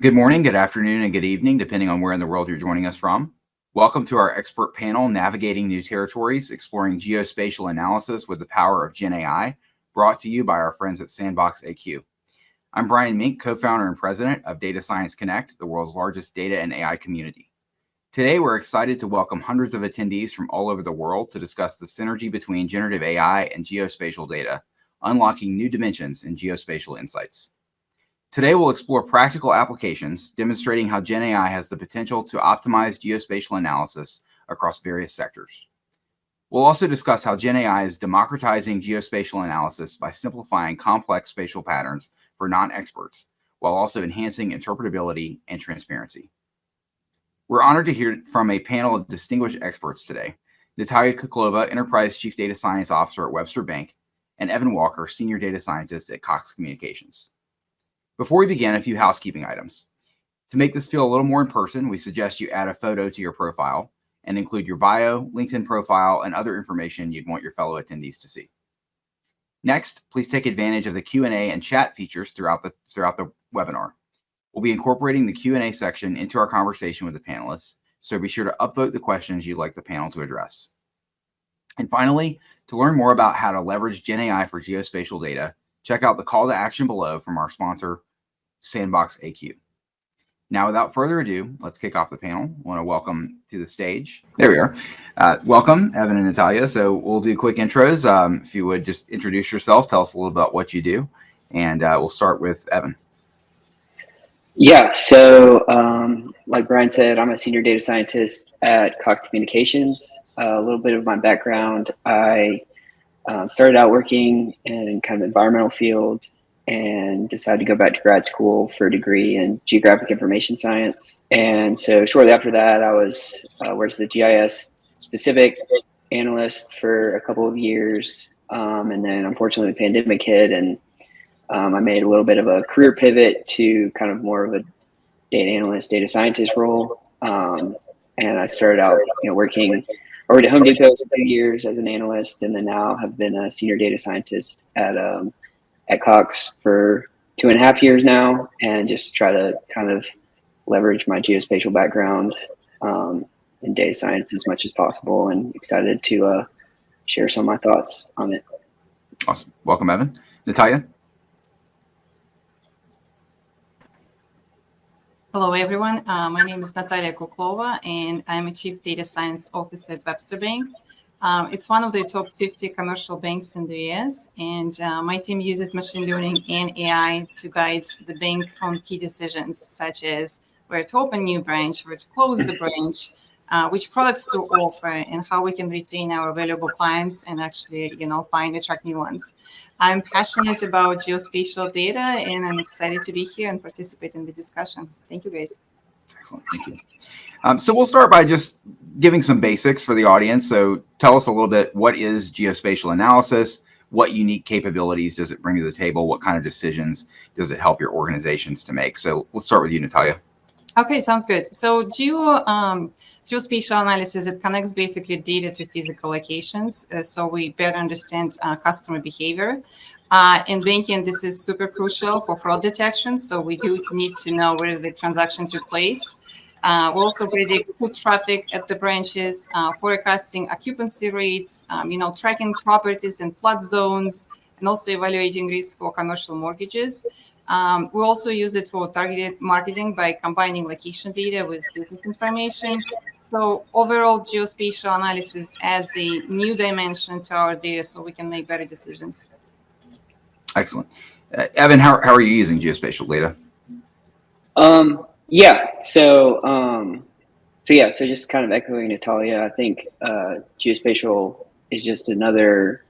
Good morning, good afternoon, and good evening, depending on where in the world you're joining us from. Welcome to our expert panel, Navigating New Territories, Exploring Geospatial Analysis with the Power of Gen AI, brought to you by our friends at Sandbox AQ. I'm Brian Mink, co-founder and president of Data Science Connect, the world's largest data and AI community. Today, we're excited to welcome hundreds of attendees from all over the world to discuss the synergy between generative AI and geospatial data, unlocking new dimensions in geospatial insights. Today, we'll explore practical applications demonstrating how Gen AI has the potential to optimize geospatial analysis across various sectors. We'll also discuss how Gen AI is democratizing geospatial analysis by simplifying complex spatial patterns for non-experts, while also enhancing interpretability and transparency. We're honored to hear from a panel of distinguished experts today: Natalia Kuklova, Enterprise Chief Data Science Officer at Webster Bank, and Evan Walker, Senior Data Scientist at Cox Communications. Before we begin, a few housekeeping items. To make this feel a little more in person, we suggest you add a photo to your profile and include your bio, LinkedIn profile, and other information you'd want your fellow attendees to see. Next, please take advantage of the Q&A and chat features throughout the webinar. We'll be incorporating the Q&A section into our conversation with the panelists, so be sure to upvote the questions you'd like the panel to address. And finally, to learn more about how to leverage Gen AI for geospatial data, check out the call to action below from our sponsor, Sandbox AQ. Now, without further ado, let's kick off the panel. I want to welcome to the stage. There we are. Welcome, Evan and Natalia. So we'll do quick intros. If you would just introduce yourself, tell us a little about what you do, and we'll start with Evan. Yeah, so like Brian said, I'm a senior data scientist at Cox Communications. A little bit of my background: I started out working in kind of environmental field and decided to go back to grad school for a degree in geographic information science. And so shortly after that, I was worked as a GIS specific analyst for a couple of years. And then unfortunately the pandemic hit, and I made a little bit of a career pivot to kind of more of a data analyst, data scientist role. And I started out, working at Home Depot for 2 years as an analyst, and then now have been a senior data scientist at Cox for 2.5 years now, and just try to kind of leverage my geospatial background in data science as much as possible, and excited to share some of my thoughts on it. Awesome. Welcome, Evan. Natalia? Hello, everyone. My name is Natalia Kuklova, and I'm a Chief Data Science Officer at Webster Bank. It's one of the top 50 commercial banks in the US, and my team uses machine learning and AI to guide the bank on key decisions, such as where to open a new branch, where to close the branch, which products to offer, and how we can retain our valuable clients and actually, attract new ones. I'm passionate about geospatial data, and I'm excited to be here and participate in the discussion. Thank you, guys. Excellent. Thank you. So we'll start by just giving some basics for the audience. So tell us a little bit, what is geospatial analysis? What unique capabilities does it bring to the table? What kind of decisions does it help your organizations to make? So let's start with you, Natalia. Okay, sounds good. So geospatial analysis, it connects basically data to physical locations, so we better understand customer behavior. In banking, this is super crucial for fraud detection, so we do need to know where the transaction took place. We also predict foot traffic at the branches, forecasting occupancy rates, tracking properties in flood zones, and also evaluating risks for commercial mortgages. We also use it for targeted marketing by combining location data with business information. So overall, geospatial analysis adds a new dimension to our data so we can make better decisions. Excellent. Evan, how are you using geospatial data? So just kind of echoing Natalia, I think geospatial is just another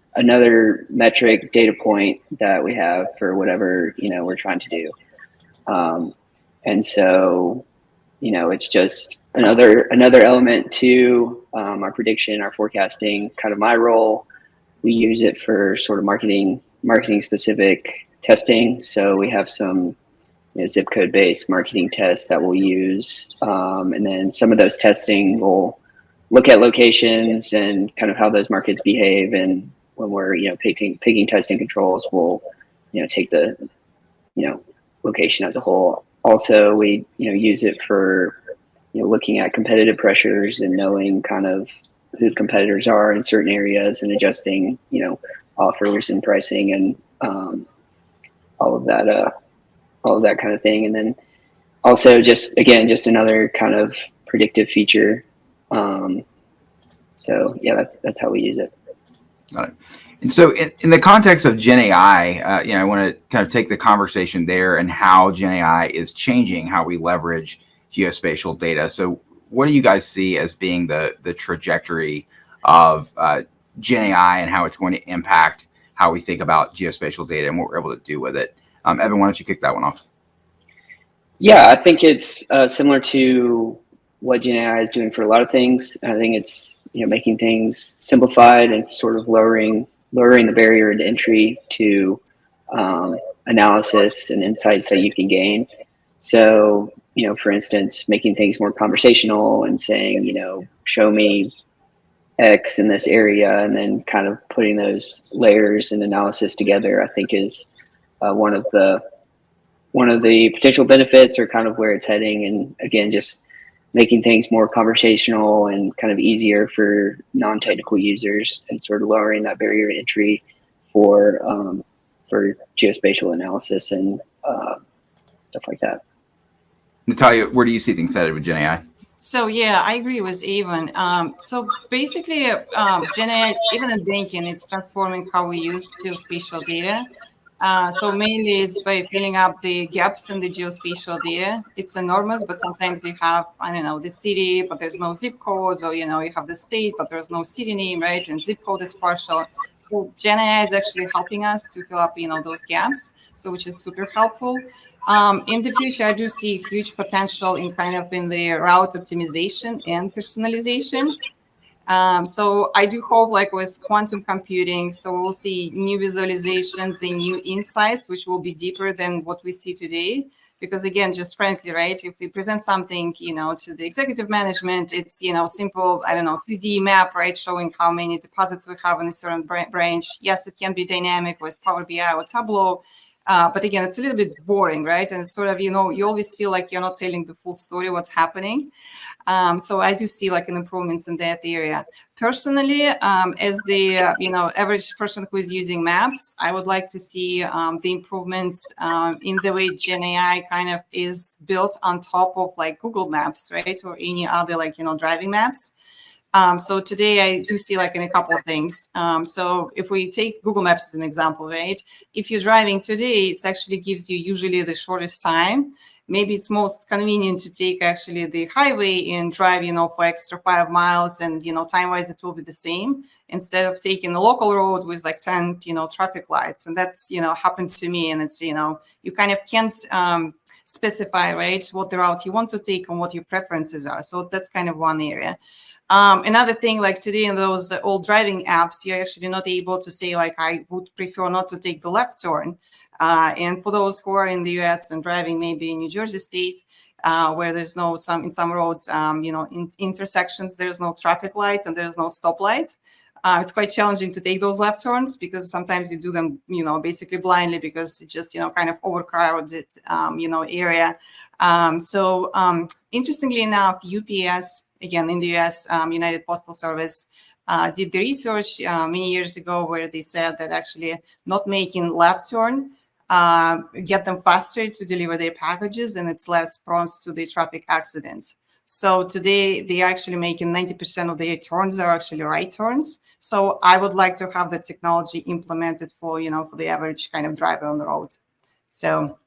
metric data point that we have for whatever we're trying to do, and so it's just another element to our prediction, our forecasting. Kind of my role, we use it for sort of marketing specific testing. So we have some zip code based marketing tests that we'll use, and then some of those testing will look at locations and kind of how those markets behave. And when we're picking testing controls, we'll take the location as a whole also we use it for looking at competitive pressures and knowing kind of who the competitors are in certain areas and adjusting offers and pricing and all of that kind of thing. And then also just another kind of predictive feature. So yeah, that's how we use it. Got it. And so in the context of Gen AI, I want to kind of take the conversation there and how Gen AI is changing how we leverage geospatial data. So what do you guys see as being the trajectory of Gen AI and how it's going to impact how we think about geospatial data and what we're able to do with it? Evan, why don't you kick that one off? Yeah, I think it's similar to what Gen AI is doing for a lot of things. I think it's making things simplified and sort of lowering the barrier to entry to analysis and insights that you can gain. So for instance, making things more conversational and saying show me X in this area, and then kind of putting those layers and analysis together, I think is one of the potential benefits, or kind of where it's heading. And again, just making things more conversational and kind of easier for non-technical users, and sort of lowering that barrier to entry for geospatial analysis and stuff like that. Natalia, where do you see things headed with Gen AI? So yeah, I agree with Avon. So basically, Gen AI, even in banking, it's transforming how we use geospatial data. So mainly it's by filling up the gaps in the geospatial data. It's enormous, but sometimes you have, I don't know, the city, but there's no zip code, or, you have the state, but there's no city name, right? And zip code is partial. So Gen AI is actually helping us to fill up, those gaps. So which is super helpful. In the future, I do see huge potential in the route optimization and personalization. So I do hope, like with quantum computing, so we'll see new visualizations and new insights, which will be deeper than what we see today. Because again, just frankly, right, if we present something, to the executive management, it's, simple, 3D map, right, showing how many deposits we have in a certain branch. Yes, it can be dynamic with Power BI or Tableau. But again, it's a little bit boring, right? And it's sort of, you always feel like you're not telling the full story, what's happening. So I do see like an improvements in that area. Personally, as the average person who is using maps, I would like to see the improvements in the way Gen AI kind of is built on top of like Google Maps, right, or any other driving maps. So today I do see like in a couple of things. So if we take Google Maps as an example, right? If you're driving today, it actually gives you usually the shortest time. Maybe it's most convenient to take actually the highway and drive, for extra 5 miles, and, time-wise it will be the same, instead of taking a local road with like 10, traffic lights. And that's, happened to me. And it's, you kind of can't specify, right, what the route you want to take and what your preferences are. So that's kind of one area. Another thing, like today in those old driving apps, you're actually not able to say like, I would prefer not to take the left turn. And for those who are in the US and driving maybe in New Jersey state, where there's in some roads, in intersections, there's no traffic light and there's no stoplight. It's quite challenging to take those left turns, because sometimes you do them, basically blindly, because it's just, kind of overcrowded, area. So interestingly enough, UPS, again, in the US, United Postal Service, did the research many years ago, where they said that actually not making left turn get them faster to deliver their packages, and it's less prone to the traffic accidents. So today they are actually making 90% of their turns are actually right turns. So I would like to have the technology implemented for, for the average kind of driver on the road. So.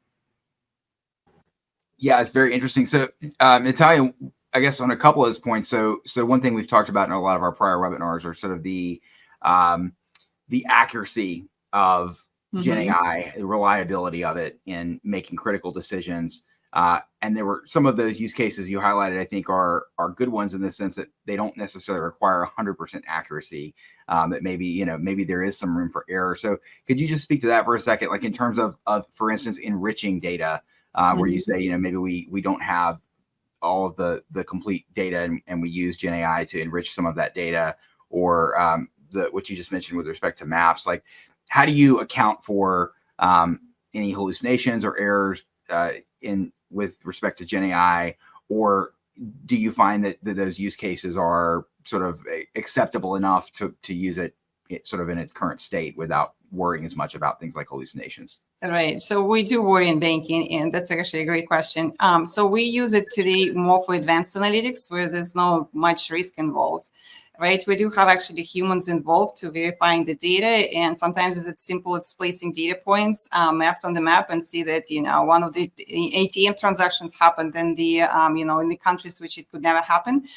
Yeah, it's very interesting. So Natalia, I guess on a couple of those points. So one thing we've talked about in a lot of our prior webinars are sort of the accuracy of Gen AI, the reliability of it in making critical decisions. And there were some of those use cases you highlighted, I think are good ones, in the sense that they don't necessarily require 100% accuracy. That maybe there is some room for error. So could you just speak to that for a second, like in terms of for instance, enriching data, where you say, maybe we don't have all of the complete data, and we use Gen AI to enrich some of that data, or what you just mentioned with respect to maps. Like, how do you account for any hallucinations or errors in with respect to Gen AI, or do you find that those use cases are sort of acceptable enough to use it sort of in its current state without worrying as much about things like hallucinations? Right. So we do worry in banking, and that's actually a great question. So we use it today more for advanced analytics where there's no much risk involved. Right. We do have actually humans involved to verifying the data. And sometimes it's as simple as placing data points mapped on the map and see that, one of the ATM transactions happened in the, in the countries which it could never happen.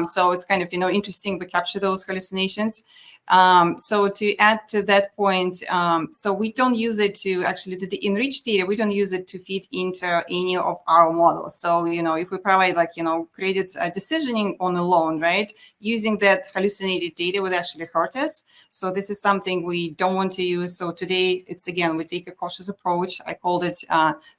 So it's kind of, interesting to capture those hallucinations. So to add to that point, so we don't use it to actually the enriched data. We don't use it to feed into any of our models. So, if we provide credit decisioning on a loan, right, using that hallucinated data would actually hurt us. So this is something we don't want to use. So today it's, again, we take a cautious approach. I called it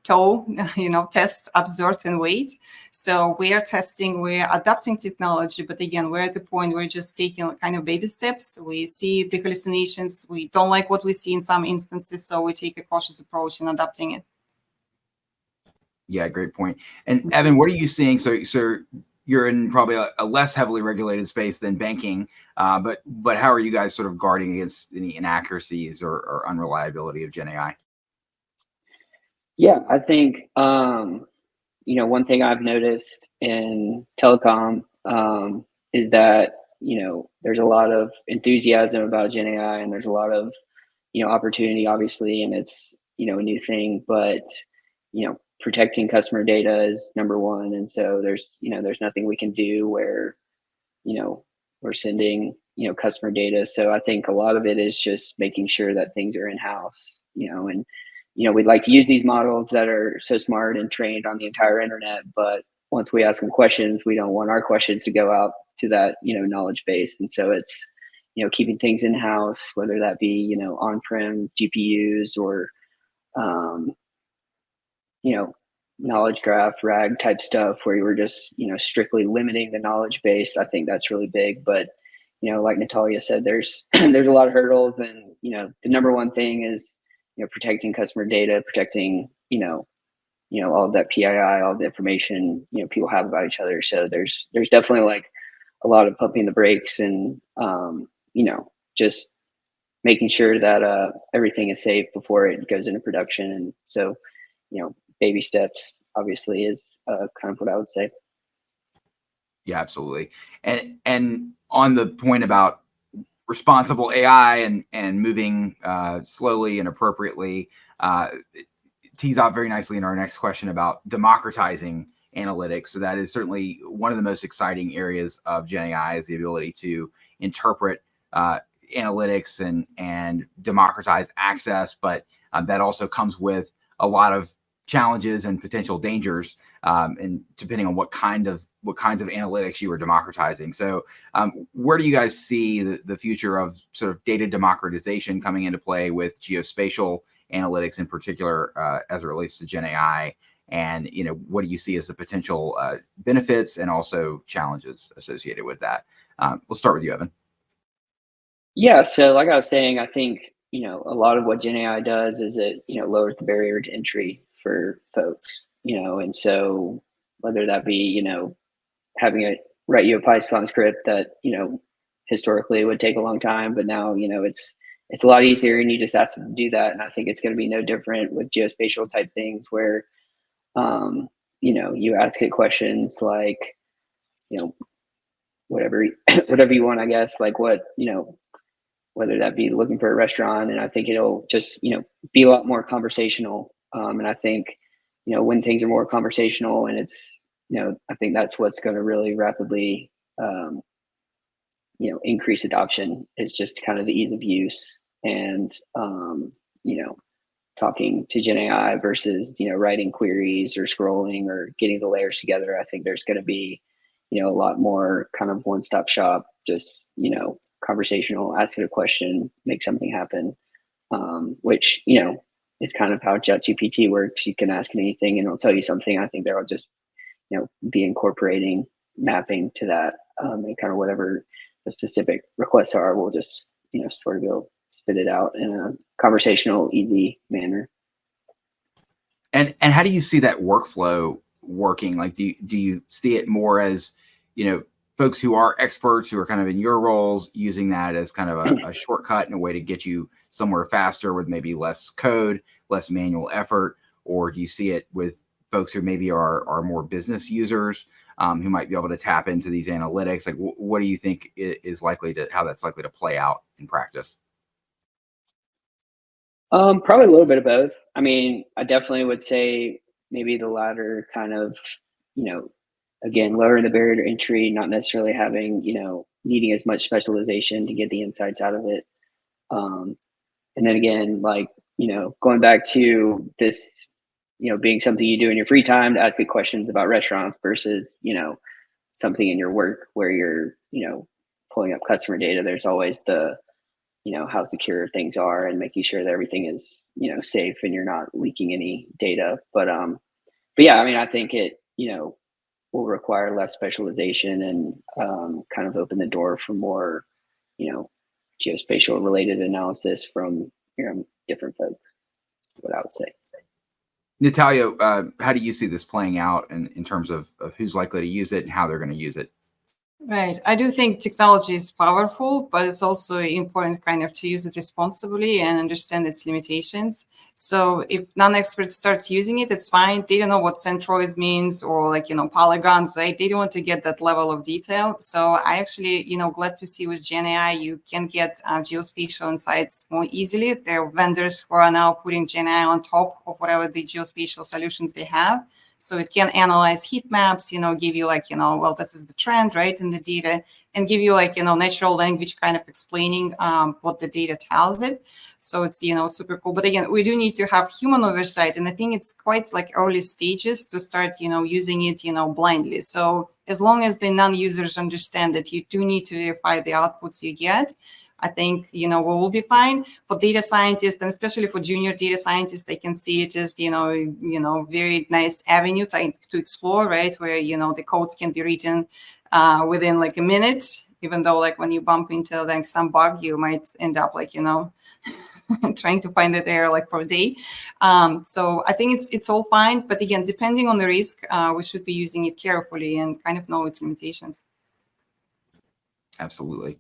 TOW, test, observe, and wait. So we are testing, we're adapting technology, but again, we're at the point we're just taking kind of baby steps. We see the hallucinations. We don't like what we see in some instances, so we take a cautious approach in adapting it. Yeah, great point. And Evan, what are you seeing? So you're in probably a less heavily regulated space than banking, but how are you guys sort of guarding against any inaccuracies or unreliability of Gen AI? Yeah, I think one thing I've noticed in telecom is that there's a lot of enthusiasm about Gen AI, and there's a lot of opportunity, obviously, and it's a new thing, but protecting customer data is number one, and so there's nothing we can do where we're sending customer data. So I think a lot of it is just making sure that things are in house, and we'd like to use these models that are so smart and trained on the entire internet, but once we ask them questions, we don't want our questions to go out to that knowledge base. And so it's keeping things in house, whether that be on-prem GPUs or knowledge graph RAG type stuff where you were just strictly limiting the knowledge base. I think that's really big. But like Natalia said, there's there's a lot of hurdles, and the number one thing is protecting customer data, protecting all of that PII, all the information people have about each other. So there's definitely like a lot of pumping the brakes, and just making sure that everything is safe before it goes into production. And so baby steps obviously is kind of what I would say. Yeah, absolutely. And on the point about responsible AI and moving slowly and appropriately, it tees out very nicely in our next question about democratizing analytics. So that is certainly one of the most exciting areas of Gen AI, is the ability to interpret analytics and democratize access. But that also comes with a lot of challenges and potential dangers, and depending on what kinds of analytics you are democratizing. So where do you guys see the future of sort of data democratization coming into play with geospatial analytics in particular, as it relates to Gen AI? And what do you see as the potential benefits and also challenges associated with that? We'll start with you, Evan. Yeah, so like I was saying, I think a lot of what Gen AI does is it lowers the barrier to entry for folks, and so whether that be having it write you a Python script that historically would take a long time, but now it's a lot easier, and you just ask them to do that. And I think it's going to be no different with geospatial type things where you ask it questions like whatever you want, I guess, like what whether that be looking for a restaurant, and I think it'll just be a lot more conversational. And I think when things are more conversational, and it's I think that's what's going to really rapidly increase adoption, is just kind of the ease of use, and talking to Gen AI versus writing queries or scrolling or getting the layers together. I think there's going to be a lot more kind of one-stop shop, just conversational, ask it a question, make something happen, which is kind of how ChatGPT works. You can ask it anything and it'll tell you something. I think they'll just be incorporating mapping to that, and kind of whatever the specific requests are, we'll just sort of go spit it out in a conversational, easy manner. And how do you see that workflow working? Like, do you see it more as, folks who are experts who are kind of in your roles using that as kind of a shortcut and a way to get you somewhere faster with maybe less code, less manual effort? Or do you see it with folks who maybe are more business users who might be able to tap into these analytics? Like, what do you think is how that's likely to play out in practice? Probably a little bit of both. I mean, I definitely would say maybe the latter kind of, again, lowering the barrier to entry, not necessarily having, needing as much specialization to get the insights out of it. And then again, like, going back to this, being something you do in your free time to ask good questions about restaurants versus, something in your work where you're, pulling up customer data. There's always the, how secure things are and making sure that everything is, safe and you're not leaking any data. But yeah, I mean, I think it, will require less specialization and kind of open the door for more, geospatial related analysis from different folks. Is what I would say. Natalia, how do you see this playing out in terms of who's likely to use it and how they're going to use it? Right. I do think technology is powerful, but it's also important kind of to use it responsibly and understand its limitations. So if non-experts start using it, it's fine. They don't know what centroids means or like, polygons, right? They don't want to get that level of detail. So I actually, glad to see with Gen AI, you can get geospatial insights more easily. There are vendors who are now putting Gen AI on top of whatever the geospatial solutions they have. So it can analyze heat maps, give you like, well, this is the trend, right, in the data, and give you like, natural language kind of explaining what the data tells it. So it's, super cool. But again, we do need to have human oversight. And I think it's quite like early stages to start, using it, blindly. So as long as the non-users understand that you do need to verify the outputs you get, I think, we will be fine. For data scientists, and especially for junior data scientists, they can see it as, very nice avenue to explore, right? Where, the codes can be written within like a minute, even though like when you bump into like some bug, you might end up like, trying to find that error like for a day. So I think it's all fine. But again, depending on the risk, we should be using it carefully and kind of know its limitations. Absolutely.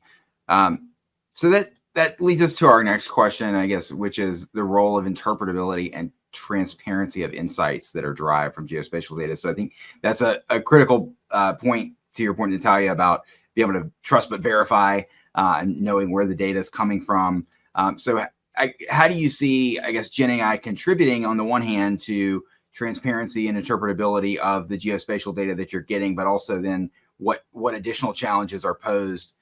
So that leads us to our next question, I guess, which is the role of interpretability and transparency of insights that are derived from geospatial data. So I think that's a critical point to your point, Natalia, about being able to trust but verify and knowing where the data is coming from. So how do you see, I guess, Gen AI contributing on the one hand to transparency and interpretability of the geospatial data that you're getting, but also then what additional challenges are posed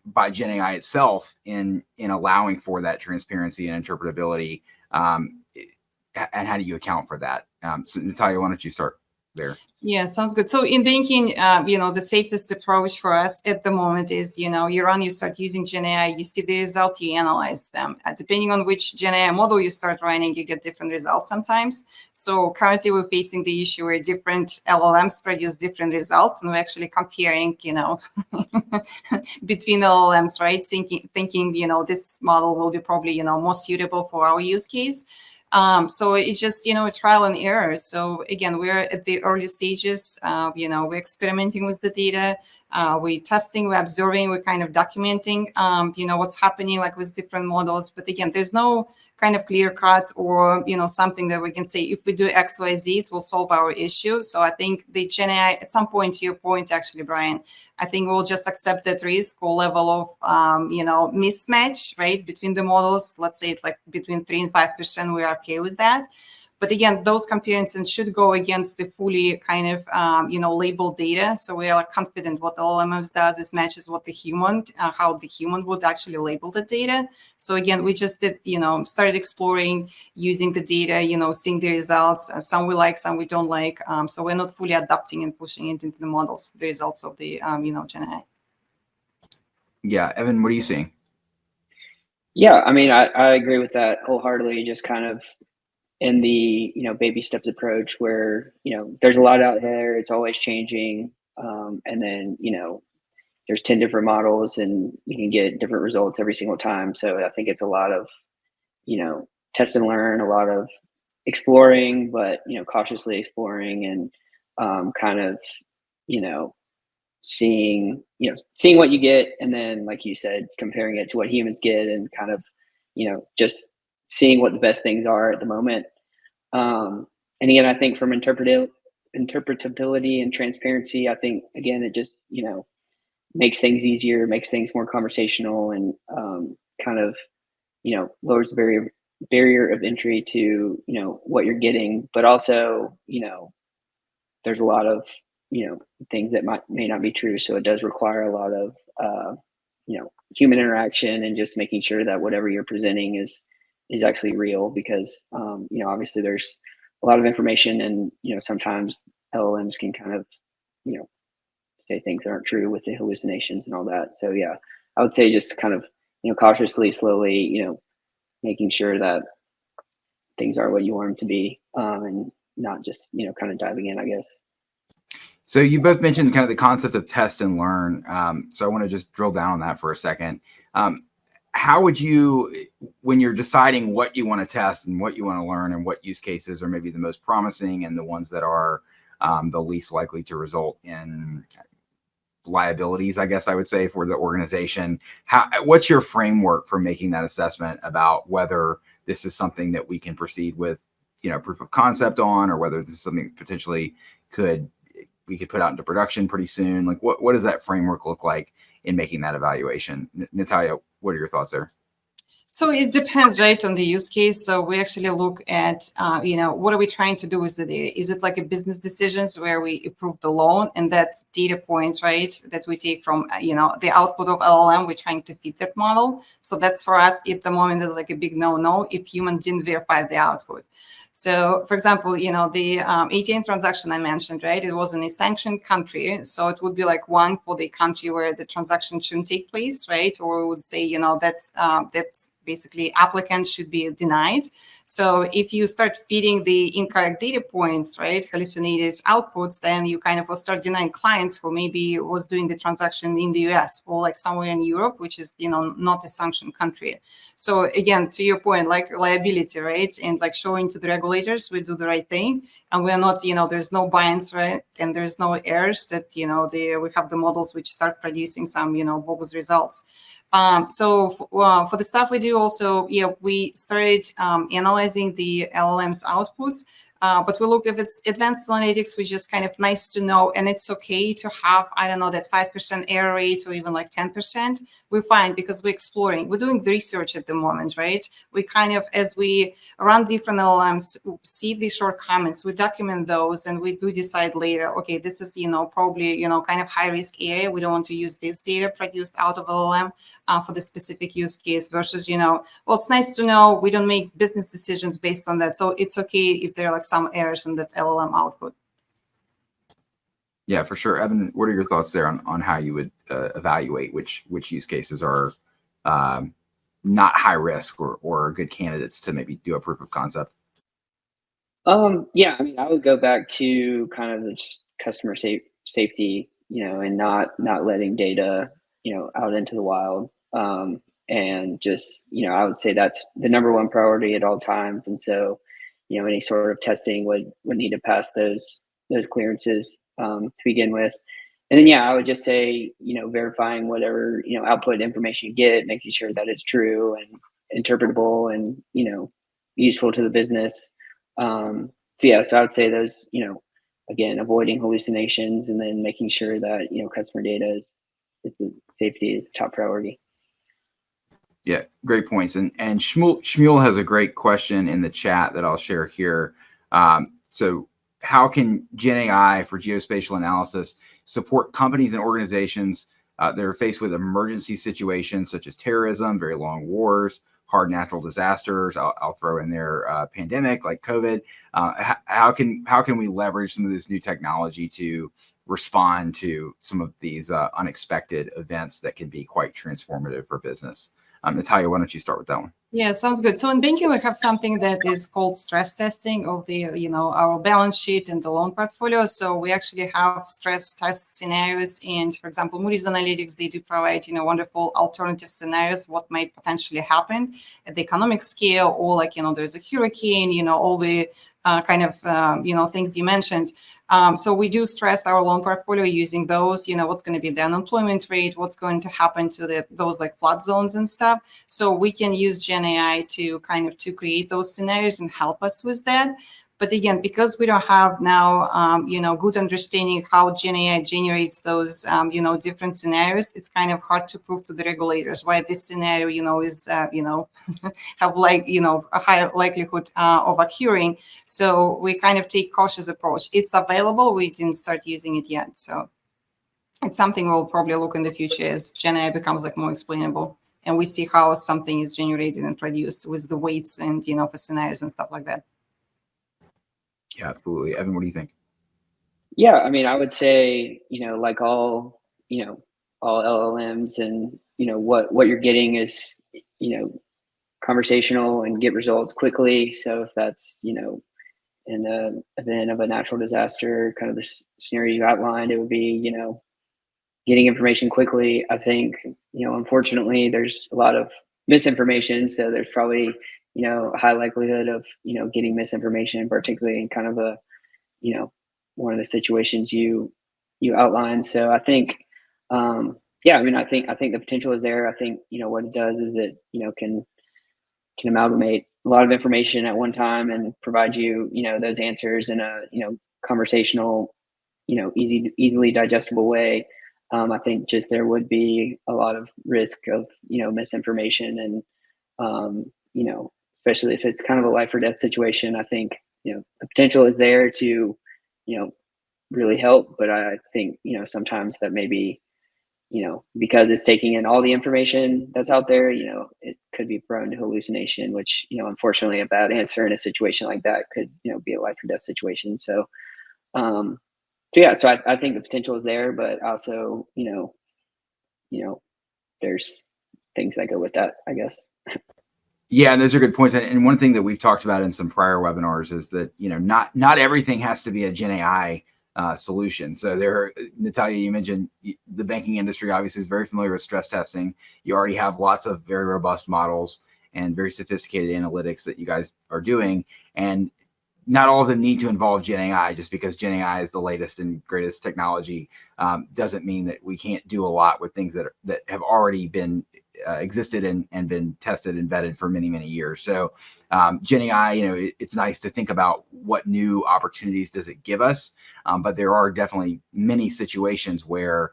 by Gen AI itself in allowing for that transparency and interpretability, and how do you account for that? So Natalia, why don't you start there? Yeah, sounds good. So in banking, the safest approach for us at the moment is, you start using Gen AI, you see the results, you analyze them. Depending on which Gen AI model you start running, you get different results sometimes. So currently we're facing the issue where different LLMs produce different results, and we're actually comparing, between LLMs, right? Thinking, this model will be probably, more suitable for our use case. So it's just, trial and error. So again, we're at the early stages, we're experimenting with the data, we're testing, we're observing, we're kind of documenting, what's happening like with different models. But again, there's no kind of clear cut or, something that we can say, if we do X, Y, Z, it will solve our issue. So I think the Gen AI, at some point, to your point, actually, Brian, I think we'll just accept that risk or level of, mismatch, right, between the models. Let's say it's like between 3 and 5%. We're okay with that. But again, those comparisons should go against the fully kind of, labeled data. So we are confident what the LLMs does is matches what the human, how the human would actually label the data. So again, we just did, started exploring, using the data, seeing the results. Some we like, some we don't like. So we're not fully adapting and pushing it into the models, the results of the, Gen AI. Yeah, Evan, what are you seeing? Yeah, I mean, I agree with that wholeheartedly. Just kind of in the baby steps approach where there's a lot out there, it's always changing, and then there's 10 different models and you can get different results every single time. So I think it's a lot of test and learn, a lot of exploring, but cautiously exploring, and kind of seeing seeing what you get, and then like you said, comparing it to what humans get, and kind of just seeing what the best things are at the moment. And again, I think from interpretability and transparency, I think again it just makes things easier, makes things more conversational, and kind of lowers the barrier of entry to what you're getting. But also there's a lot of things that may not be true, so it does require a lot of human interaction, and just making sure that whatever you're presenting is actually real, because obviously there's a lot of information, and sometimes LLMs can kind of say things that aren't true with the hallucinations and all that. So yeah, I would say just kind of cautiously, slowly, making sure that things are what you want them to be, and not just kind of diving in, I guess. So you both mentioned kind of the concept of test and learn. So I want to just drill down on that for a second. How would you, when you're deciding what you want to test and what you want to learn, and what use cases are maybe the most promising and the ones that are the least likely to result in liabilities, I guess I would say, for the organization, what's your framework for making that assessment about whether this is something that we can proceed with, proof of concept on, or whether this is something potentially we could put out into production pretty soon? Like what does that framework look like in making that evaluation? Natalia, what are your thoughts there? So it depends, right, on the use case. So we actually look at, what are we trying to do with the data? Is it like a business decisions where we approve the loan, and that data points, right, that we take from, the output of LLM, we're trying to fit that model. So that's for us at the moment is like a big no if human didn't verify the output. So, for example, the ATM transaction I mentioned, right? It was in a sanctioned country, so it would be like one for the country where the transaction shouldn't take place, right? Or we would say, that's basically applicants should be denied. So if you start feeding the incorrect data points, right, hallucinated outputs, then you kind of will start denying clients who maybe was doing the transaction in the US or like somewhere in Europe, which is, not a sanctioned country. So again, to your point, like reliability, right, and like showing to the regulators we do the right thing, and we're not, there's no bias, right, and there's no errors that, we have the models which start producing some, bogus results. So for the stuff we do also, we started analyzing the LLM's outputs, but we look if it's advanced analytics, which is kind of nice to know, and it's okay to have, I don't know, that 5% error rate or even like 10%. We're fine because we're exploring. We're doing the research at the moment, right? We kind of, as we run different LLMs, see the shortcomings, we document those, and we do decide later, okay, this is, probably, kind of high risk area. We don't want to use this data produced out of LLM for the specific use case versus, well, it's nice to know we don't make business decisions based on that. So it's okay if there are like some errors in that LLM output. Yeah, for sure. Evan, what are your thoughts there on how you would evaluate which use cases are not high risk or good candidates to maybe do a proof of concept? Yeah, I mean, I would go back to kind of the just customer safety, and not letting data, out into the wild. And just, I would say that's the number one priority at all times. And so, any sort of testing would need to pass those clearances to begin with. And then, I would just say, verifying whatever, output information you get, making sure that it's true and interpretable and, useful to the business. So I would say those, again, avoiding hallucinations, and then making sure that, customer data is the safety is the top priority. Yeah, great points. And Shmuel has a great question in the chat that I'll share here. So how can Gen AI for geospatial analysis support companies and organizations that are faced with emergency situations such as terrorism, very long wars, hard natural disasters? I'll throw in there pandemic like COVID. How can we leverage some of this new technology to respond to some of these unexpected events that can be quite transformative for business? Natalia, why don't you start with that one? Yeah, sounds good. So in banking, we have something that is called stress testing of the, our balance sheet and the loan portfolio. So we actually have stress test scenarios. And for example, Moody's Analytics, they do provide, wonderful alternative scenarios, what might potentially happen at the economic scale, or like, there's a hurricane, all the things you mentioned. So we do stress our loan portfolio using those, what's going to be the unemployment rate, what's going to happen to those like flood zones and stuff. So we can use Gen AI to to create those scenarios and help us with that. But again, because we don't have now, good understanding how Gen AI generates those, different scenarios, it's kind of hard to prove to the regulators why this scenario, is, have a higher likelihood of occurring. So we kind of take cautious approach. It's available. We didn't start using it yet. So it's something we'll probably look in the future as Gen AI becomes like more explainable. And we see how something is generated and produced with the weights and, for scenarios and stuff like that. Yeah, absolutely. Evan, what do you think? Yeah, I mean, I would say, like all LLMs, and, what you're getting is, conversational and get results quickly. So if that's, in the event of a natural disaster, kind of the scenario you outlined, it would be, getting information quickly. I think, unfortunately, there's a lot of misinformation. So there's probably, a high likelihood of, getting misinformation, particularly in kind of a, one of the situations you outlined. So I think, yeah, I mean, I think the potential is there. I think, what it does is it, can amalgamate a lot of information at one time and provide you, those answers in a, conversational, easily digestible way. I think just there would be a lot of risk of, misinformation, and, especially if it's kind of a life or death situation. I think, the potential is there to, really help, but I think, sometimes that maybe, because it's taking in all the information that's out there, it could be prone to hallucination, which, unfortunately a bad answer in a situation like that could, be a life or death situation. So, yeah, so I think the potential is there, but also, there's things that go with that, I guess. Yeah, and those are good points. And one thing that we've talked about in some prior webinars is that, not everything has to be a Gen AI solution. So Natalia, you mentioned the banking industry obviously is very familiar with stress testing. You already have lots of very robust models and very sophisticated analytics that you guys are doing. And not all of them need to involve Gen AI. Just because Gen AI is the latest and greatest technology doesn't mean that we can't do a lot with things that have already been existed and been tested and vetted for many, many years. So Gen AI, it's nice to think about what new opportunities does it give us. But there are definitely many situations where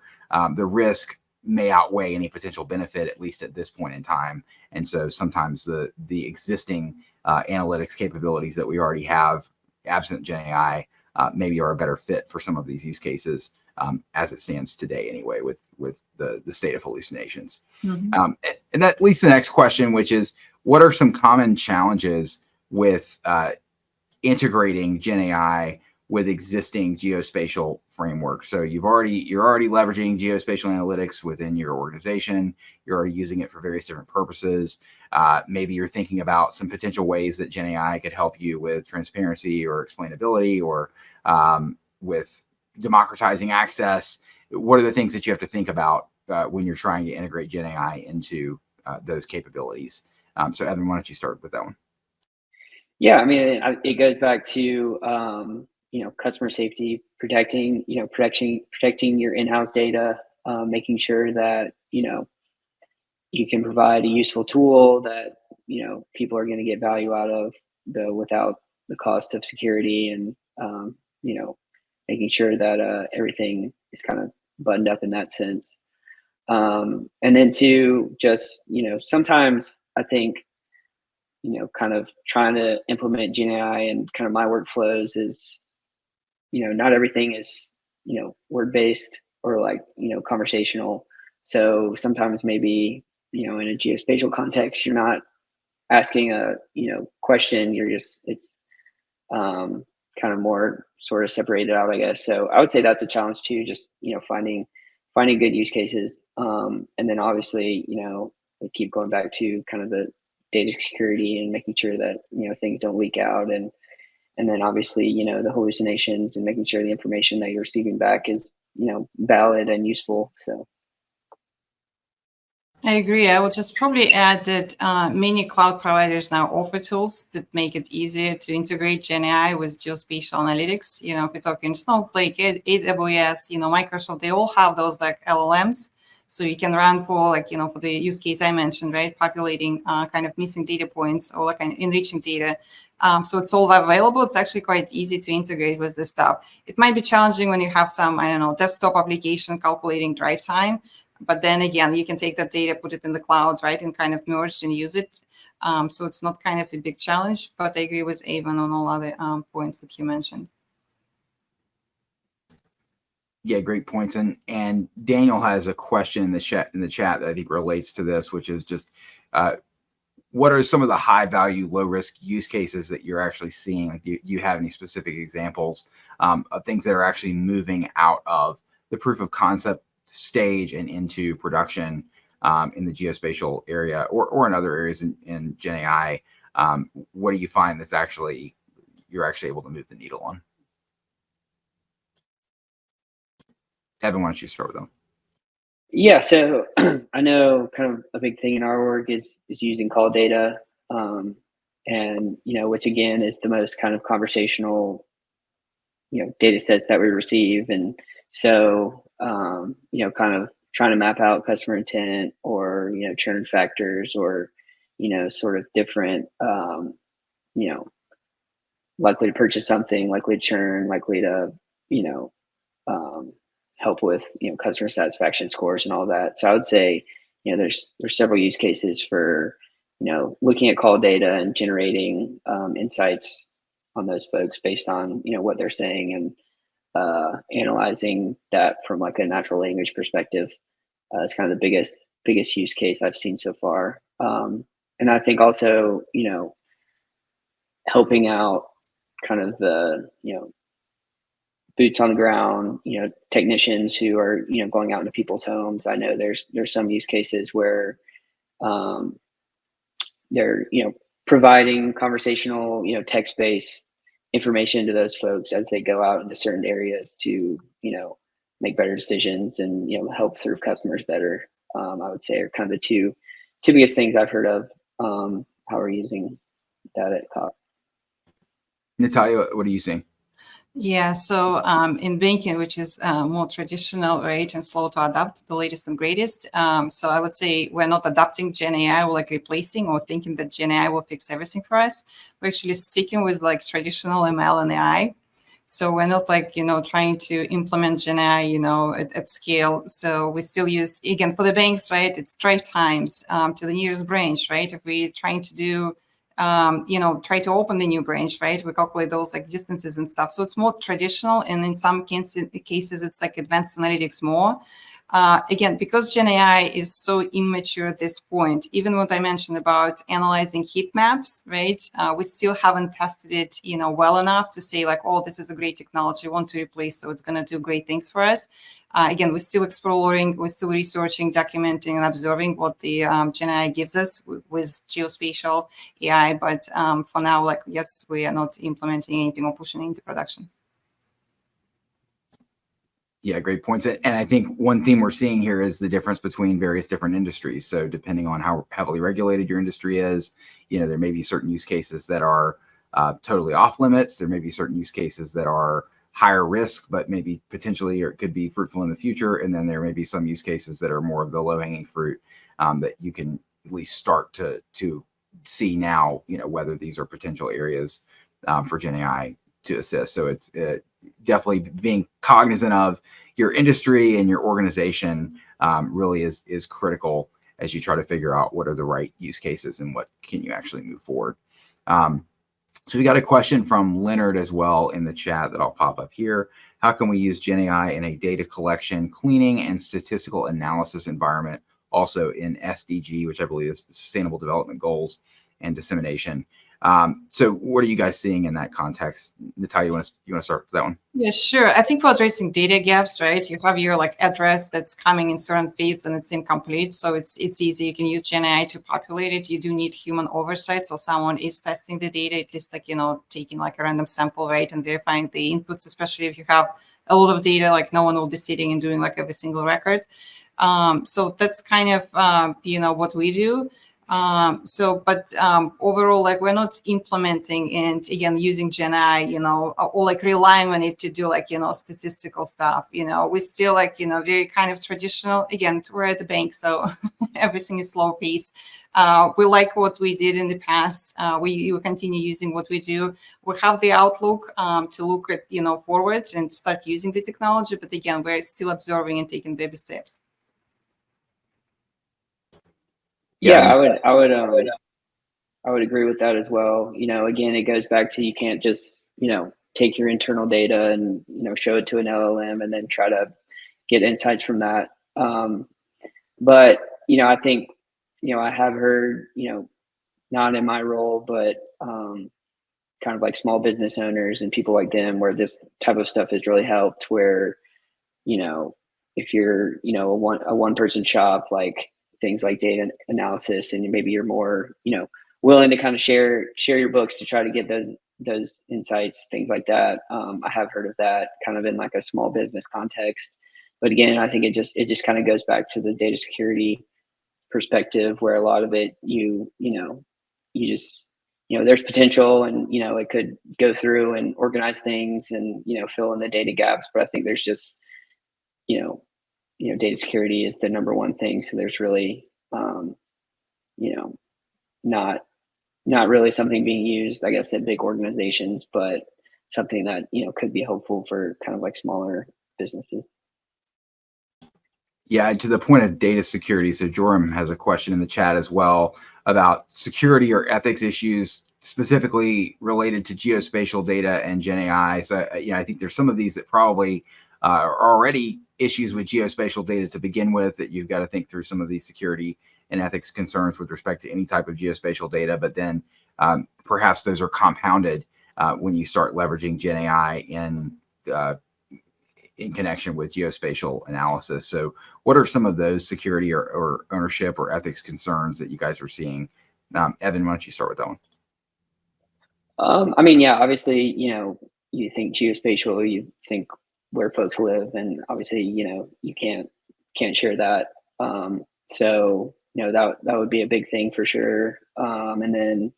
the risk may outweigh any potential benefit, at least at this point in time. And so sometimes the existing analytics capabilities that we already have, absent Gen AI, maybe are a better fit for some of these use cases as it stands today anyway, with the state of hallucinations. Mm-hmm. And that leads to the next question, which is, what are some common challenges with integrating Gen AI with existing geospatial frameworks? So you're already leveraging geospatial analytics within your organization. You're already using it for various different purposes. Maybe you're thinking about some potential ways that Gen AI could help you with transparency or explainability, or with democratizing access. What are the things that you have to think about when you're trying to integrate Gen AI into those capabilities? So Evan, why don't you start with that one? Yeah, I mean, it goes back to customer safety, protecting your in-house data, making sure that you can provide a useful tool that people are going to get value out of, without the cost of security, and making sure that everything is kind of buttoned up in that sense. And then to just sometimes I think kind of trying to implement Gen AI and kind of my workflows is, not everything is, word based or like, conversational. So sometimes maybe, in a geospatial context, you're not asking a, question, it's kind of more sort of separated out, I guess. So I would say that's a challenge too, just, finding good use cases. And then obviously, we keep going back to kind of the data security and making sure that, things don't leak out. And then obviously, the hallucinations and making sure the information that you're receiving back is, valid and useful. So. I agree. I would just probably add that many cloud providers now offer tools that make it easier to integrate GenAI with geospatial analytics. If you're talking Snowflake, AWS, Microsoft, they all have those like LLMs. So you can run for for the use case I mentioned, right? Populating kind of missing data points or kind of enriching data. So it's all available. It's actually quite easy to integrate with this stuff. It might be challenging when you have some, desktop application calculating drive time. But then again, you can take that data, put it in the cloud, right, and kind of merge and use it. So it's not kind of a big challenge, but I agree with Avon on all other points that you mentioned. Yeah, great points. And Daniel has a question in the chat that I think relates to this, which is just what are some of the high value, low risk use cases that you're actually seeing? Like, do you have any specific examples of things that are actually moving out of the proof of concept stage and into production in the geospatial area or in other areas in Gen AI? What do you find that's you're actually able to move the needle on? Evan, why don't you start with them? Yeah, so I know kind of a big thing in our org is using call data, and which again is the most kind of conversational data sets that we receive, and so kind of trying to map out customer intent or churn factors or sort of different likely to purchase something, likely to churn, likely to help with customer satisfaction scores and all that. So I would say there's several use cases for looking at call data and generating insights on those folks based on what they're saying and analyzing that from like a natural language perspective. It's kind of the biggest use case I've seen so far. And I think also helping out kind of the boots on the ground, technicians who are, going out into people's homes. I know there's some use cases where they're, providing conversational, text-based information to those folks as they go out into certain areas to, make better decisions and, help serve customers better. I would say are kind of the two biggest things I've heard of how we're using that at Cox. Natalia, what are you seeing? Yeah, so in banking, which is more traditional, right, and slow to adapt the latest and greatest. So I would say we're not adopting Gen AI or like replacing or thinking that Gen AI will fix everything for us. We're actually sticking with like traditional ML and AI. So we're not like, trying to implement Gen AI, at scale. So we still use, again, for the banks, right, it's drive times to the nearest branch, right? If we're trying to do try to open the new branch, right? We calculate those like distances and stuff. So it's more traditional. And in some cases, it's like advanced analytics more. Again, because Gen AI is so immature at this point, even what I mentioned about analyzing heat maps, right? We still haven't tested it, well enough to say like, oh, this is a great technology, we want to replace, so it's going to do great things for us. Again, we're still exploring, we're still researching, documenting, and observing what the Gen AI gives us with geospatial AI. But for now, like, yes, we are not implementing anything or pushing it into production. Yeah, great points. And I think one theme we're seeing here is the difference between various different industries. So depending on how heavily regulated your industry is, there may be certain use cases that are totally off limits. There may be certain use cases that are higher risk, but maybe potentially or it could be fruitful in the future. And then there may be some use cases that are more of the low-hanging fruit that you can at least start to see now, whether these are potential areas for Gen AI to assist. So it's definitely being cognizant of your industry and your organization really is critical as you try to figure out what are the right use cases and what can you actually move forward. So we got a question from Leonard as well in the chat that I'll pop up here. How can we use Gen AI in a data collection, cleaning, and statistical analysis environment, also in SDG, which I believe is Sustainable Development Goals and dissemination? So what are you guys seeing in that context? Natalia, you want to start with that one? Yeah, sure. I think for addressing data gaps, right? You have your like address that's coming in certain feeds and it's incomplete. So it's easy. You can use GenAI to populate it. You do need human oversight. So someone is testing the data, at least like, taking like a random sample, right? And verifying the inputs, especially if you have a lot of data, like no one will be sitting and doing like every single record. So that's kind of, what we do. But overall, like we're not implementing and again using GenAI, or like relying on it to do like statistical stuff. We still like very kind of traditional. Again, we're at the bank, so everything is slow pace. We like what we did in the past. We continue using what we do. We have the outlook to look at forward and start using the technology. But again, we're still observing and taking baby steps. Yeah, I would agree with that as well. Again, it goes back to you can't just, take your internal data and, show it to an LLM and then try to get insights from that. But, I think, I have heard, not in my role, but kind of like small business owners and people like them where this type of stuff has really helped where, if you're, a one person shop, like things like data analysis, and maybe you're more, willing to kind of share your books to try to get those insights, things like that. I have heard of that kind of in like a small business context. But again, I think it just kind of goes back to the data security perspective where a lot of it, you just, there's potential and, it could go through and organize things and, fill in the data gaps. But I think there's just, data security is the number one thing. So there's really, not really something being used, I guess, at big organizations, but something that, could be helpful for kind of like smaller businesses. Yeah, to the point of data security. So Joram has a question in the chat as well about security or ethics issues specifically related to geospatial data and GenAI. So, I think there's some of these that probably are already issues with geospatial data to begin with, that you've got to think through some of these security and ethics concerns with respect to any type of geospatial data. But then perhaps those are compounded when you start leveraging GenAI in connection with geospatial analysis. So what are some of those security or ownership or ethics concerns that you guys are seeing? Evan, why don't you start with that one? Yeah, obviously, you think geospatial, you think where folks live, and obviously, you can't share that. So, that would be a big thing for sure. And then,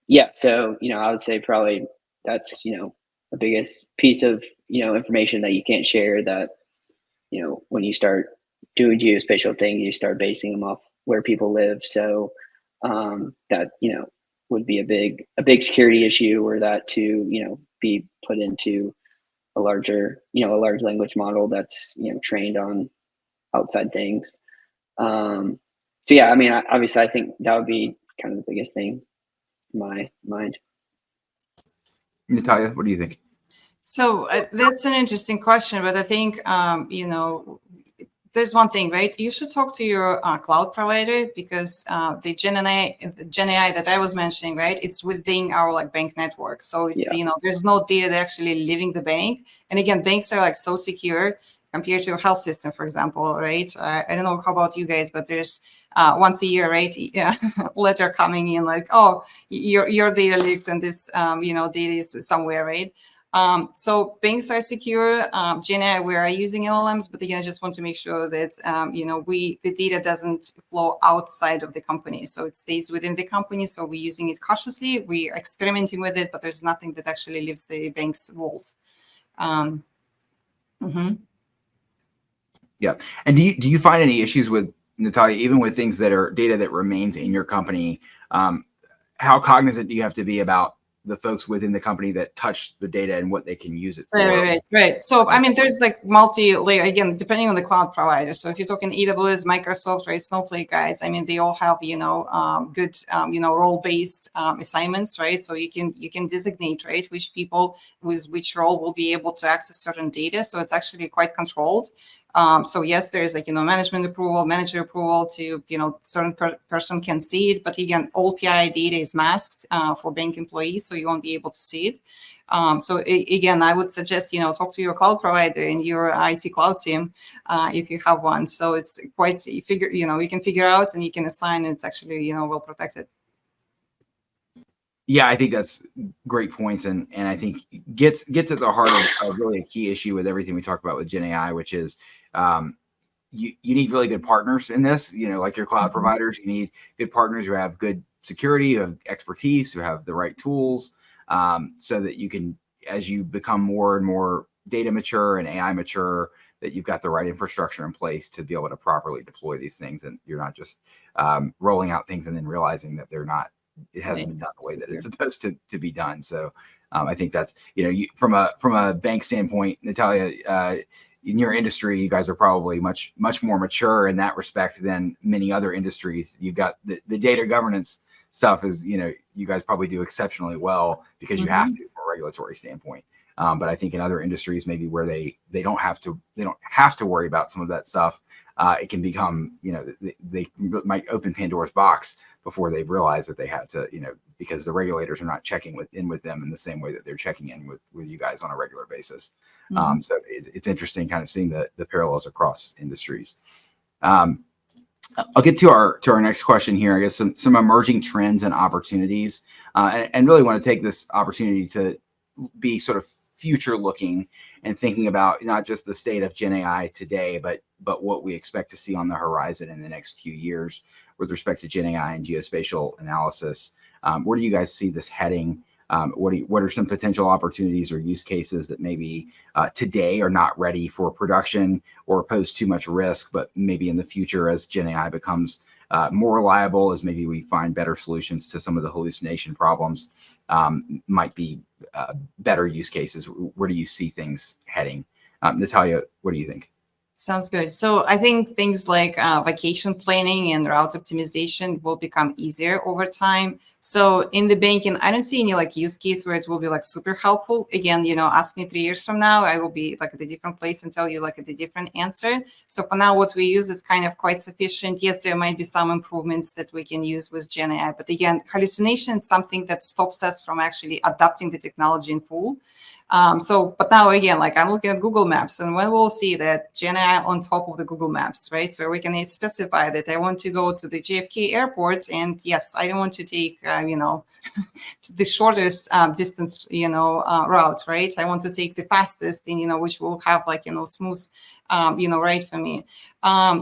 yeah, so, I would say probably that's, the biggest piece of, information that you can't share that, when you start doing geospatial things, you start basing them off where people live. So, that, would be a big security issue, or that to, be put into a large language model that's, trained on outside things. So yeah, obviously I think that would be kind of the biggest thing in my mind. Natalia, what do you think? So that's an interesting question, but I think, there's one thing, right? You should talk to your cloud provider, because the GenAI that I was mentioning, right? It's within our like bank network. So it's, there's no data that actually leaving the bank. And again, banks are like so secure compared to a health system, for example, right? I don't know how about you guys, but there's once a year, right? Letter coming in like, oh, your data leaks and this, data is somewhere, right? So banks are secure. GenAI, we are using LLMs, but again, I just want to make sure that the data doesn't flow outside of the company, so it stays within the company. So we're using it cautiously. We are experimenting with it, but there's nothing that actually leaves the bank's walls. Yeah, and do you find any issues with, Natalia, even with things that are data that remains in your company? How cognizant do you have to be about the folks within the company that touch the data and what they can use it for? Right. So, there's like multi-layer, again, depending on the cloud provider. So if you're talking AWS, Microsoft, right, Snowflake guys, they all have, good, role-based assignments, right? So you can designate, right, which people with which role will be able to access certain data. So it's actually quite controlled. So yes, there's like, management approval, manager approval to, certain person can see it. But again, all PII data is masked for bank employees, so you won't be able to see it. So again, I would suggest, talk to your cloud provider and your IT cloud team if you have one. So it's quite, you can figure out and you can assign, and it's actually, well protected. Yeah, I think that's great points, and I think gets at the heart of really a key issue with everything we talk about with Gen AI, which is you need really good partners in this. Like your cloud providers, you need good partners who have good security, who have expertise, who have the right tools, so that you can, as you become more and more data mature and AI mature, that you've got the right infrastructure in place to be able to properly deploy these things, and you're not just rolling out things and then realizing that it hasn't been done the way that it's supposed to be done. So I think that's, from a bank standpoint, Natalia, in your industry, you guys are probably much more mature in that respect than many other industries. You've got the data governance stuff is, you guys probably do exceptionally well because you have to from a regulatory standpoint. But I think in other industries, maybe where they don't have to worry about some of that stuff, it can become, they might open Pandora's box before they've realized that they had to, because the regulators are not checking with them in the same way that they're checking in with you guys on a regular basis. So it's interesting kind of seeing the parallels across industries. I'll get to our next question here. I guess some emerging trends and opportunities, and really want to take this opportunity to be sort of future looking and thinking about not just the state of Gen AI today, but what we expect to see on the horizon in the next few years with respect to Gen AI and geospatial analysis. Where do you guys see this heading? What are some potential opportunities or use cases that maybe today are not ready for production or pose too much risk, but maybe in the future as Gen AI becomes more reliable, as maybe we find better solutions to some of the hallucination problems, might be better use cases? Where do you see things heading? Natalia, what do you think? Sounds good. So I think things like vacation planning and route optimization will become easier over time. So in the banking, I don't see any like use case where it will be like super helpful. Again, ask me 3 years from now, I will be like at a different place and tell you like a different answer. So for now, what we use is kind of quite sufficient. Yes, there might be some improvements that we can use with Gen AI, but again, hallucination is something that stops us from actually adopting the technology in full. But now again, like I'm looking at Google Maps, and when we'll see that Gen AI on top of the Google Maps, right? So we can specify that I want to go to the JFK airport, and yes, I don't want to take, the shortest distance, route, right? I want to take the fastest, and which will have like smooth, ride for me.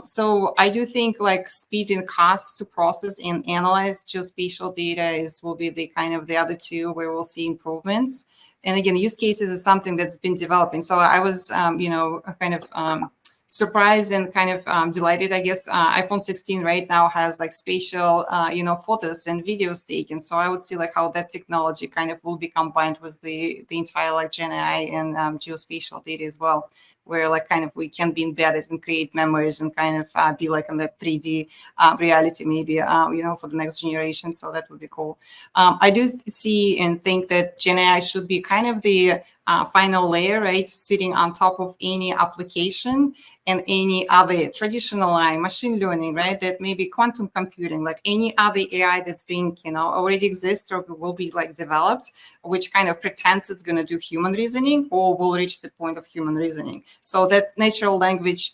So I do think like speed and cost to process and analyze geospatial data will be the kind of the other two where we'll see improvements. And again, use cases is something that's been developing. So I was, kind of surprised and kind of delighted, I guess. iPhone 16 right now has like spatial, photos and videos taken. So I would see like how that technology kind of will be combined with the entire like Gen AI and geospatial data as well, where like kind of we can be embedded and create memories and kind of be like in the 3D reality maybe, for the next generation. So that would be cool. I do see and think that Gen AI should be kind of the final layer, right? Sitting on top of any application and any other traditional AI, machine learning, right? That may be quantum computing, like any other AI that's being, already exists or will be like developed, which kind of pretends it's going to do human reasoning or will reach the point of human reasoning. So that natural language,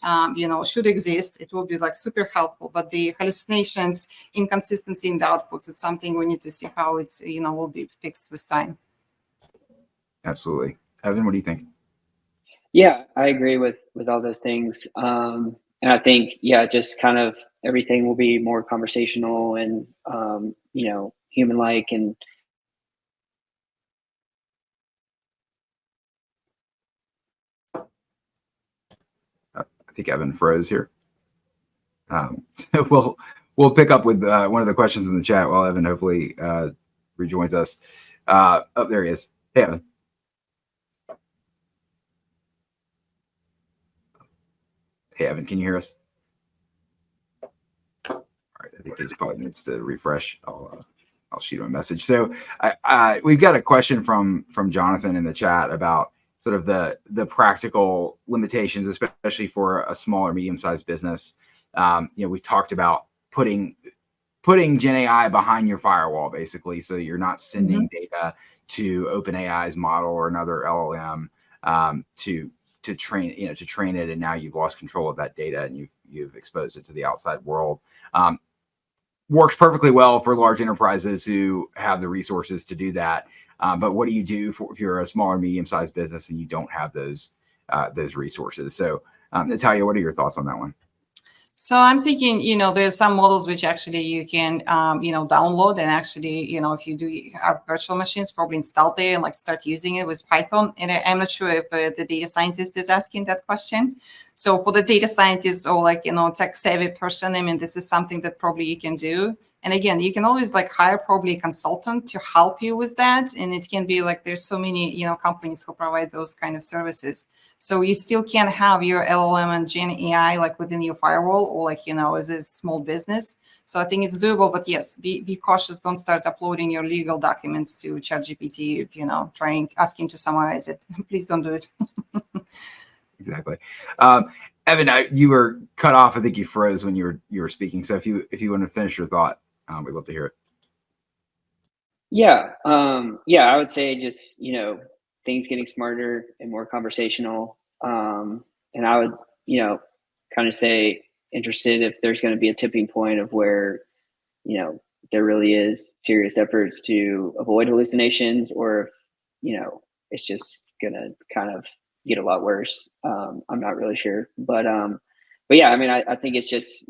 should exist. It will be like super helpful, but the hallucinations, inconsistency in the outputs, it's something we need to see how it's, will be fixed with time. Absolutely. Evan, what do you think? Yeah, I agree with all those things. And I think, just kind of everything will be more conversational and, human-like. And I think Evan froze here. So we'll pick up with one of the questions in the chat while Evan hopefully rejoins us. Oh, there he is. Hey, Evan. Hey, Evan, can you hear us? All right, I think he probably needs to refresh. I'll shoot him a message. So we've got a question from Jonathan in the chat about sort of the practical limitations, especially for a small or medium-sized business. We talked about putting Gen AI behind your firewall, basically, so you're not sending data to OpenAI's model or another LLM to train it, and now you've lost control of that data and you've exposed it to the outside world. Works perfectly well for large enterprises who have the resources to do that. But what do you do if you're a small or medium-sized business and you don't have those resources? So, Natalia, what are your thoughts on that one? So I'm thinking, there's some models which actually you can, download, and actually, if you do have virtual machines, probably install there and start using it with Python. And I'm not sure if the data scientist is asking that question. So for the data scientist or tech savvy person, I mean, this is something that probably you can do. And again, you can always hire probably a consultant to help you with that. And it can be there's so many, companies who provide those kind of services. So you still can have your LLM and Gen AI within your firewall or as a small business. So I think it's doable, but yes, be cautious. Don't start uploading your legal documents to ChatGPT, asking to summarize it. Please don't do it. Exactly. Evan, you were cut off. I think you froze when you were speaking. So if you want to finish your thought, we'd love to hear it. Yeah. I would say just, things getting smarter and more conversational. And I would, kind of stay interested if there's going to be a tipping point of where, there really is serious efforts to avoid hallucinations, or if, it's just going to kind of get a lot worse. I'm not really sure, but yeah, I mean, I think it's just,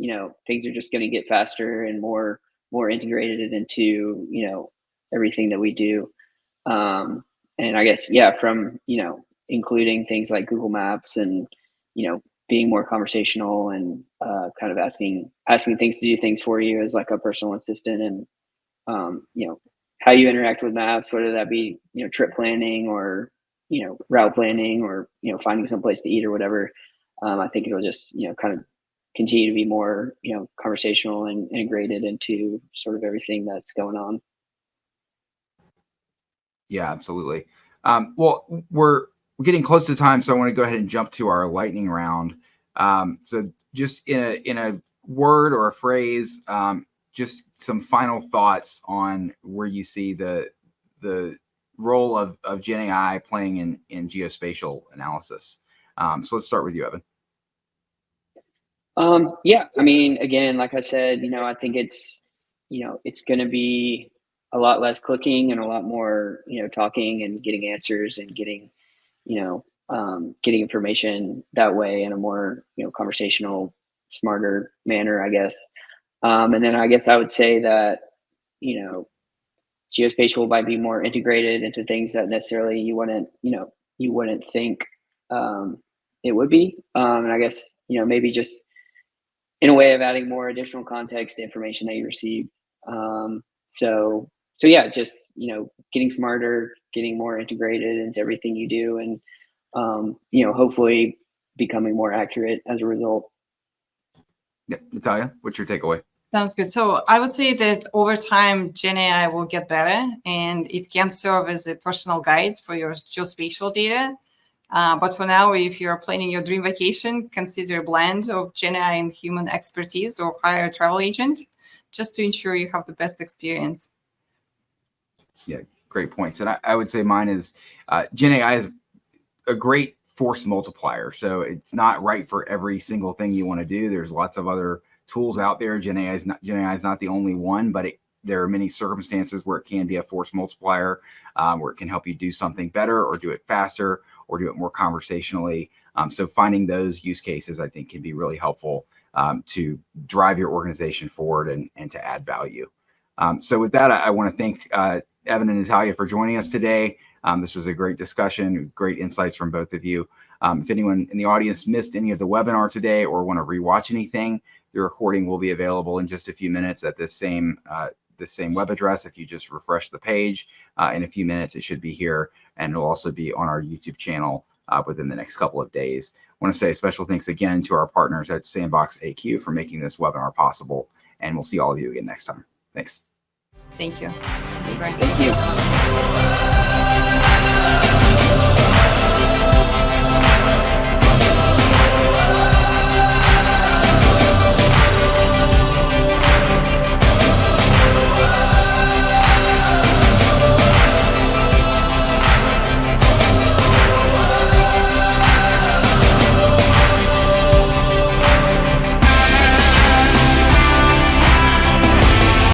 things are just going to get faster and more integrated into, everything that we do. And I guess, yeah, from, including things like Google Maps and, being more conversational and kind of asking things to do things for you as a personal assistant, and, how you interact with maps, whether that be, trip planning or, route planning or, finding some place to eat or whatever. I think it'll just, kind of continue to be more, conversational and integrated into sort of everything that's going on. Yeah, absolutely. Well, we're getting close to time, so I want to go ahead and jump to our lightning round. So just in a word or a phrase, just some final thoughts on where you see the role of Gen AI playing in geospatial analysis. So let's start with you, Evan. Yeah, I mean, again, like I said, I think it's going to be a lot less clicking and a lot more, talking and getting answers and getting, getting information that way in a more, conversational, smarter manner, I guess. And then I guess I would say that, geospatial might be more integrated into things that necessarily you wouldn't think it would be. And I guess, maybe just in a way of adding more additional context to information that you receive. So yeah, just, getting smarter, getting more integrated into everything you do, and, hopefully becoming more accurate as a result. Yeah, Natalia, what's your takeaway? Sounds good. So I would say that over time, Gen AI will get better, and it can serve as a personal guide for your geospatial data. But for now, if you're planning your dream vacation, consider a blend of Gen AI and human expertise, or hire a travel agent, just to ensure you have the best experience. Yeah, great points. And I would say mine is Gen AI is a great force multiplier. So it's not right for every single thing you want to do. There's lots of other tools out there. Gen AI is not the only one, but there are many circumstances where it can be a force multiplier, where it can help you do something better or do it faster or do it more conversationally. So finding those use cases, I think, can be really helpful to drive your organization forward and to add value. So with that, I want to thank Evan and Natalia for joining us today. This was a great discussion, great insights from both of you. If anyone in the audience missed any of the webinar today or want to rewatch anything, the recording will be available in just a few minutes at this same web address. If you just refresh the page in a few minutes, it should be here, and it'll also be on our YouTube channel within the next couple of days. I want to say a special thanks again to our partners at Sandbox AQ for making this webinar possible, and we'll see all of you again next time. Thanks. Thank you. Thank you.